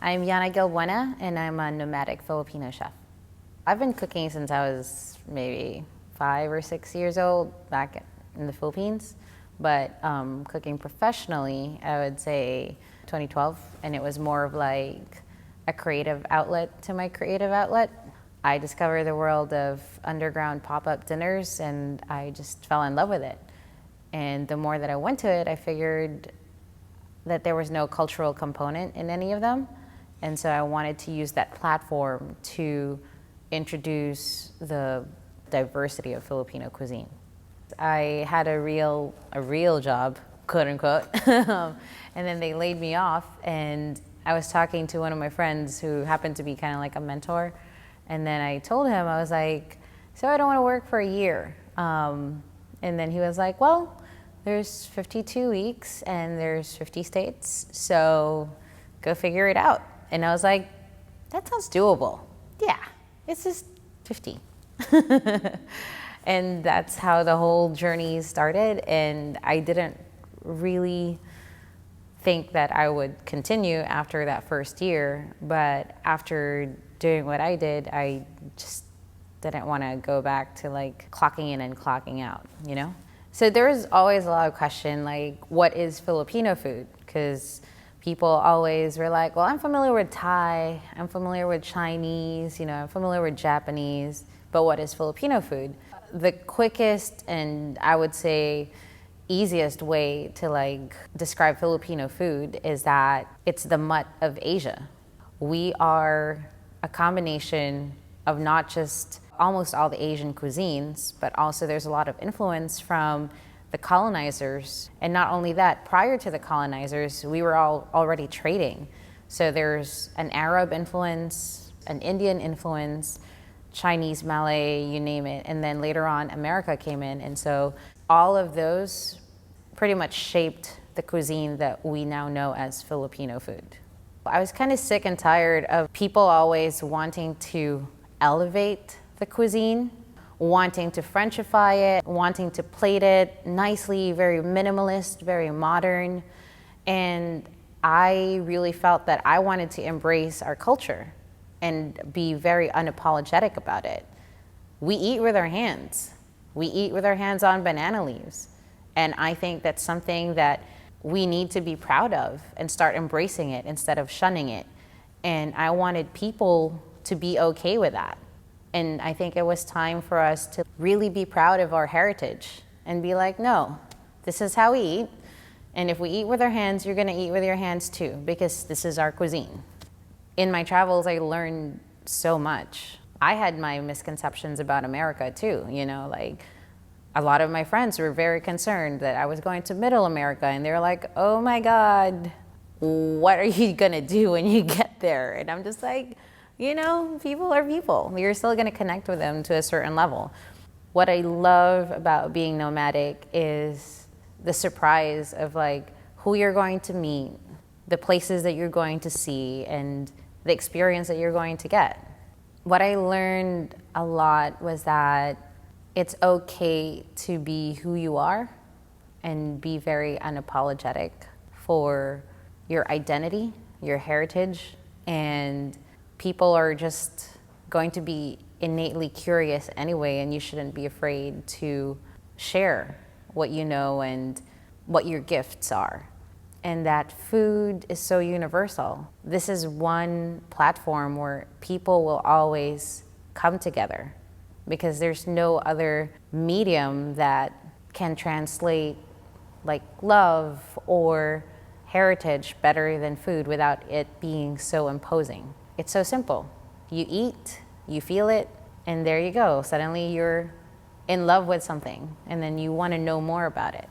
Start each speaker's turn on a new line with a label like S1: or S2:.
S1: I'm Yana Gilbuena, and I'm a nomadic Filipino chef. I've been cooking since I was maybe 5 or 6 years old back in the Philippines, but cooking professionally, I would say 2012, and it was more of like a creative outlet to my creative outlet. I discovered the world of underground pop-up dinners, and I just fell in love with it. And the more that I went to it, I figured that there was no cultural component in any of them. And so I wanted to use that platform to introduce the diversity of Filipino cuisine. I had a real job, quote unquote, and then they laid me off, and I was talking to one of my friends who happened to be kind of like a mentor, and then I told him, I was like, so I don't want to work for a year. And then he was like, well, there's 52 weeks and there's 50 states, so go figure it out. And I was like, that sounds doable. Yeah, it's just 50. And that's how the whole journey started. And I didn't really think that I would continue after that first year. But after doing what I did, I just didn't want to go back to like clocking in and clocking out, you know? So there was always a lot of question, like, what is Filipino food? Because people always were like, well, I'm familiar with Thai, I'm familiar with Chinese, you know, I'm familiar with Japanese, but what is Filipino food? The quickest and I would say easiest way to like describe Filipino food is that it's the mutt of Asia. We are a combination of not just almost all the Asian cuisines, but also there's a lot of influence from the colonizers. And not only that, prior to the colonizers, we were all already trading. So there's an Arab influence, an Indian influence, Chinese, Malay, you name it. And then later on, America came in. And so all of those pretty much shaped the cuisine that we now know as Filipino food. I was kind of sick and tired of people always wanting to elevate the cuisine, wanting to Frenchify it, wanting to plate it nicely, very minimalist, very modern. And I really felt that I wanted to embrace our culture and be very unapologetic about it. We eat with our hands. We eat with our hands on banana leaves. And I think that's something that we need to be proud of and start embracing it instead of shunning it. And I wanted people to be okay with that. And I think it was time for us to really be proud of our heritage and be like, no, this is how we eat. And if we eat with our hands, you're gonna eat with your hands too, because this is our cuisine. In my travels, I learned so much. I had my misconceptions about America too, you know, like a lot of my friends were very concerned that I was going to Middle America, and they were like, oh my God, what are you gonna do when you get there? And I'm just like, you know, people are people. You're still gonna connect with them to a certain level. What I love about being nomadic is the surprise of like who you're going to meet, the places that you're going to see, and the experience that you're going to get. What I learned a lot was that it's okay to be who you are and be very unapologetic for your identity, your heritage, and people are just going to be innately curious anyway, and you shouldn't be afraid to share what you know and what your gifts are. And that food is so universal. This is one platform where people will always come together because there's no other medium that can translate like love or heritage better than food without it being so imposing. It's so simple. You eat, you feel it, and there you go. Suddenly you're in love with something, and then you want to know more about it.